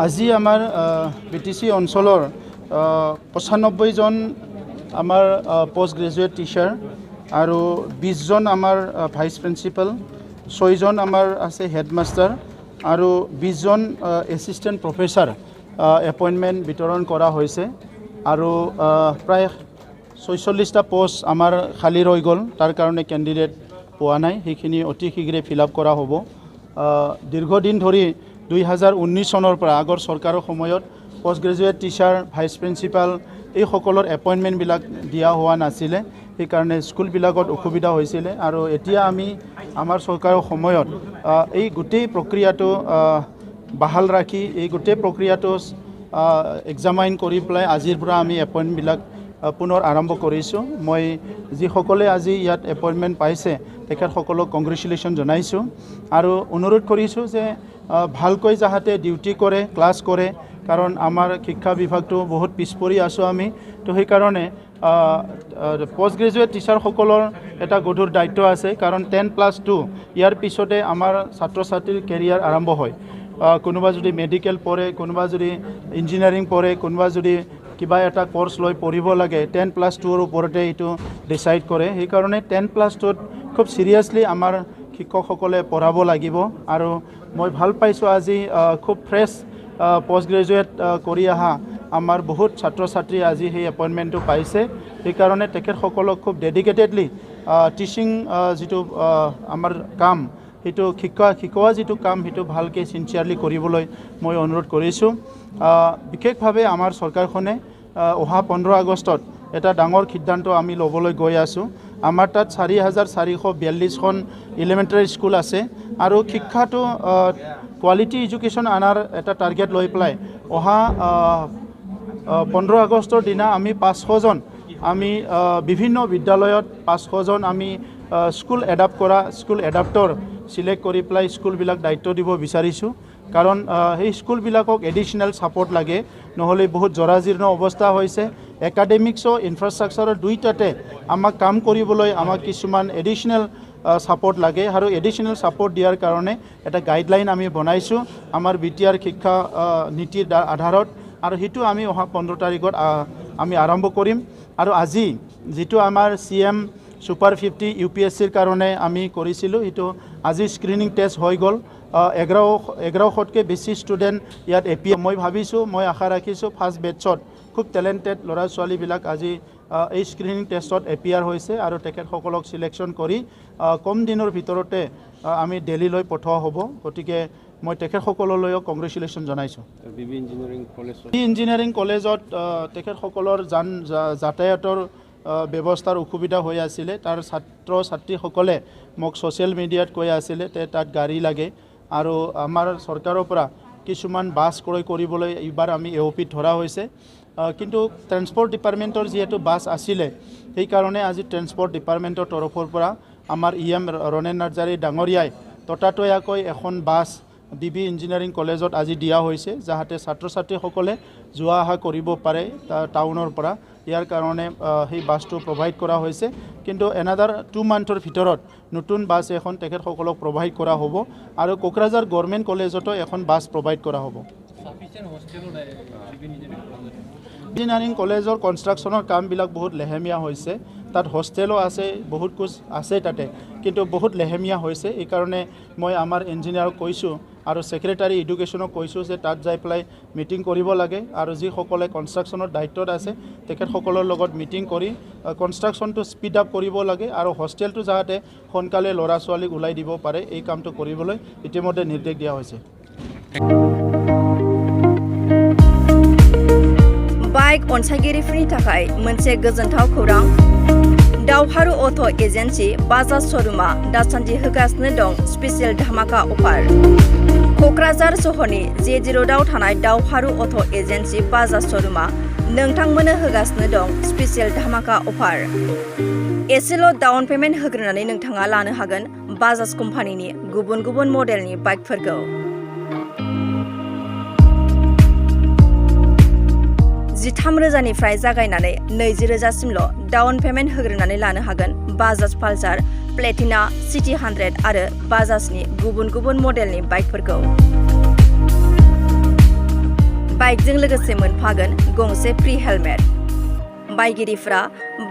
আজি আমাৰ বিটিসি অঞ্চলৰ 95 জন আমাৰ পোষ্ট গ্ৰেজুৱেট টিচাৰ আৰু 20 জন আমাৰ ভাইস প্ৰিন্সিপাল 6 জন আমাৰ আছে হেডমাষ্টাৰ আৰু 20 জন এসিস্ট্যান্ট প্ৰফেসৰ এপইন্টমেন্ট বিতৰণ কৰা হৈছে আৰু প্ৰায় 46টা পোষ্ট আমাৰ খালি ৰৈ গ'ল তাৰ কাৰণে ক্যান্ডিডেট পোৱা নাই সেইখিনি অতি শীঘ্ৰে ফিল আপ কৰা হ'ব দীৰ্ঘদিন ধৰি 2019 চনৰ পৰা আগৰ চৰকাৰৰ সময়ত post graduate teacher vice principal এই সকলৰ এপইন্টমেন্ট বিলাক দিয়া হোৱা নাছিলে সেই কাৰণে স্কুল বিলাকত অসুবিধা হৈছিল আৰু এতিয়া আমি আমাৰ চৰকাৰৰ সময়ত এই গোটেই প্ৰক্ৰিয়াটো বাহাল ৰাখি এই গোটেই প্ৰক্ৰিয়াটো এক্সামাইন কৰি প্লাই আজিৰ পৰা আমি এপইন্টমেন্ট বিলাক পুনৰ আৰম্ভ কৰিছোঁ মই যি সকলে আজি ইয়াত এপইন্টমেন্ট পাইছে তেখেত সকলক কংগ্ৰেচুলেশ্যন জনাইছোঁ আৰু অনুৰোধ কৰিছোঁ যে ভালকৈ যাহাতে ডিউটি কৰে ক্লাছ কৰে কাৰণ আমাৰ শিক্ষা বিভাগটো বহুত পিছপৰি আছোঁ আমি তো সেই কাৰণে পোষ্ট গ্ৰেজুৱেট টিচাৰ সকলৰ এটা গধুৰ দায়িত্ব আছে কাৰণ 10+2 ইয়াৰ পিছতে আমাৰ ছাত্ৰ ছাত্ৰীৰ কেৰিয়াৰ আৰম্ভ হয় কোনোবা যদি মেডিকেল পঢ়ে কোনোবা যদি ইঞ্জিনিয়াৰিং পঢ়ে কোনোবা যদি কিবা এটা কোৰ্স লৈ পঢ়িব লাগে 10+2 ৰ ওপৰতে এইটো ডিসাইড কৰে সেই কাৰণে 10+2 খুব সিৰিয়াসলি আমাৰ শিক্ষকসকলে পঢ়াব লাগিব আৰু মই ভাল পাইছোঁ আজি খুব ফ্ৰেছ পোষ্ট গ্ৰেজুৱেট কৰি আহা আমাৰ বহুত ছাত্ৰ ছাত্ৰী আজি সেই এপইন্টমেন্টটো পাইছে সেই কাৰণে তেখেত সকলক খুব ডেডিকেটেডলি টিচিং যেটো আমাৰ কাম হেতু শিকোৱা যেটো কাম হেতু ভালকে সিনচিয়াৰলি কৰিবলৈ মই অনুৰোধ কৰিছোঁ বিশেষভাৱে আমাৰ চৰকাৰখনে অহা 15 আগষ্টত এটা ডাঙৰ সিদ্ধান্ত আমি ল'বলৈ গৈ আছোঁ আমাৰ তাত 4442খন এলিমেন্টাৰী স্কুল আছে আৰু শিক্ষাটো কোৱালিটি এডুকেশ্যন আনাৰ এটা টাৰ্গেট লৈ প্লাই অহা 15 আগষ্টৰ দিনা আমি 500 জন আমি বিভিন্ন বিদ্যালয়ত 500 জন আমি স্কুল এডাপ্ট কৰা স্কুল এডাপ্টৰ সিলেক্ট কৰি প্লাই স্কুল বিলাক দায়িত্ব দিব বিচাৰিছোঁ কাৰণ এই স্কুল বিলাকক এডিশনাল সাপোৰ্ট লাগে নহলে বহুত জৰাজীৰ্ণ অৱস্থা হৈছে একাডেমিক্স ও ইনফ্ৰাষ্ট্ৰাকচাৰৰ দুইটাতে আমাক কাম কৰিবলৈ আমাক কিছুমান এডিশনাল সাপোৰ্ট লাগে আৰু এডিশনাল সাপোৰ্ট দিয়াৰ কাৰণে এটা গাইডলাইন আমি বনাইছোঁ আমাৰ বিটিআৰ শিক্ষা নীতিৰ আধাৰত আৰু হেতু আমি অহা 15 তাৰিখত আমি আৰম্ভ কৰিম আৰু আজি যেটো আমাৰ সিএম সুপাৰ 50 ইউপিএসসিৰ কাৰণে আমি কৰিছিলোঁ হেতু আজি স্ক্ৰিনিং টেষ্ট হৈ গ'ল 1100তকৈ বেছি ষ্টুডেণ্ট ইয়াত এপি মই ভাবিছোঁ মই আশা ৰাখিছোঁ ফাৰ্ষ্ট বেটছত খুব টেলেণ্টেড ল'ৰা ছোৱালীবিলাক আজি এই স্ক্ৰিনিং টেষ্টত এপিয়াৰ হৈছে আৰু তেখেতসকলক সিলেকশ্যন কৰি কম দিনৰ ভিতৰতে আমি দিল্লীলৈ পঠোৱা হ'ব গতিকে মই তেখেতসকললৈও কংগ্ৰেচুলেশ্যন জনাইছোঁ ইঞ্জিনিয়াৰিং কলেজত তেখেতসকলৰ যাতায়াতৰ ব্যৱস্থাৰ অসুবিধা হৈ আছিল তাৰ ছাত্ৰ ছাত্ৰীসকলে মোক ছ'চিয়েল মিডিয়াত কৈ আছিল তাত গাড়ী লাগে আৰু আমাৰ চৰকাৰৰ পৰা কিছুমান বাছ ক্ৰয় কৰিবলৈ এইবাৰ আমি এওপিত ধৰা হৈছে কিন্তু ট্ৰান্সপৰ্ট ডিপাৰ্টমেণ্টৰ যেহেতু বাছ আছিল সেই কাৰণে আজি ট্ৰান্সপৰ্ট ডিপাৰ্টমেণ্টৰ তৰফৰ পৰা আমাৰ ইএম ৰণেন নাৰ্জাৰী ডাঙৰীয়াই ততাতৈয়াকৈ এখন বাছ ডিবি ইঞ্জিনিয়াৰিং কলেজত আজি দিয়া হৈছে যাহাতে ছাত্ৰ ছাত্ৰীসকলে যোৱা অহা কৰিব পাৰে টাউনৰ পৰা ইয়াৰ কাৰণে সেই বাছটো প্ৰভাইড কৰা হৈছে কিন্তু এনাদাৰ 2 মান্থৰ ভিতৰত নতুন বাছ এখন তেখেতসকলক প্ৰভাইড কৰা হ'ব আৰু কোকৰাঝাৰ গভৰ্ণমেণ্ট কলেজতো এখন বাছ প্ৰভাইড কৰা হ'ব ইঞ্জিনিয়াৰিং কলেজৰ কনষ্ট্ৰাকশ্যনৰ কামবিলাক বহুত লেহেমীয়া হৈছে তাত হোষ্টেলো আছে বহুত কুছ আছে তাতে কিন্তু বহুত লেহেমীয়া হৈছে এই কাৰণে মই আমাৰ ইঞ্জিনিয়াৰক কৈছোঁ আৰু সেক্ৰেটাৰী এডুকেশ্যনক কৈছোঁ যে তাত যাই পেলাই মিটিং কৰিব লাগে আৰু যিসকলে কনষ্ট্ৰাকশ্যনৰ দায়িত্বত আছে তেখেতসকলৰ লগত মিটিং কৰি কনষ্ট্ৰাকশ্যনটো স্পীড আপ কৰিব লাগে আৰু হোষ্টেলটো যাতে সোনকালে ল'ৰা ছোৱালীক ওলাই দিব পাৰে এই কামটো কৰিবলৈ ইতিমধ্যে নিৰ্দেশ দিয়া হৈছে बाइक अनसायगिरिफोरनि थाखाय मोनसे गोजोनथाव खौरां दावहारु अट' एजेन्सि बाजाज श'रुमा दासान्दि होगासिनो दं स्पेशल धामाका अफार क'क्राझार सहरनि जे रोडआव थानाय दावहारु अट' एजेन्सि बाजाज श'रुमा नोंथांमोननो होगासिनो दं स्पेशल धामाका अफार एसेल' डाउन पेमेन्ट होग्रोनानै नोंथाङा लानो हागोन बाजाज कम्पानिनि गुबुन गुबुन मडेलनि बाइकफोरखौ 13,000निफ्राय जागायनानै 20,000सिमल' डाउन पेमेन्ट होग्रोनानै लानो हागोन बाजाज पालसार प्लेटिना सिटी 100 आरो बाजाजनि गुबुन गुबुन मडेलनि बाइकफोरखौ बाइकजों लोगोसे मोनफागोन गंसे फ्रि हेलमेट। बायगिरिफ्रा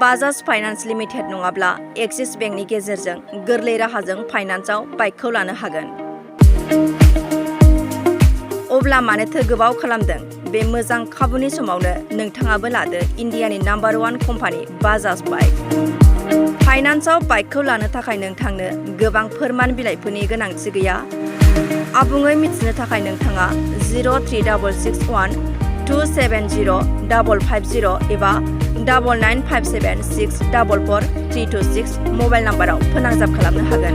बाजाज फाइनान्स लिमिटेड नङाब्ला एक्सिस बेंकनि गेजेरजों गोरलै राहाजों फाइनान्सआव बाइकखौ लानो हागोन। अब्ला मानोथो गोबाव खालामदों? बे मोजां खाबुनि समावनो नोंथाङाबो लादो इन्डियानि नाम्बार 1 कम्पानि बाजाज बाइक। फाइनान्सआव बाइकखौ लानो थाखाय नोंथांनो गोबां फोरमान बिलाइफोरनि गोनांथि गैया। आबुङै मिथिनो थाखाय नोंथाङा 03612705550 एबा 9957644326 मबाइल नाम्बाराव फोनांजाब खालामनो हागोन।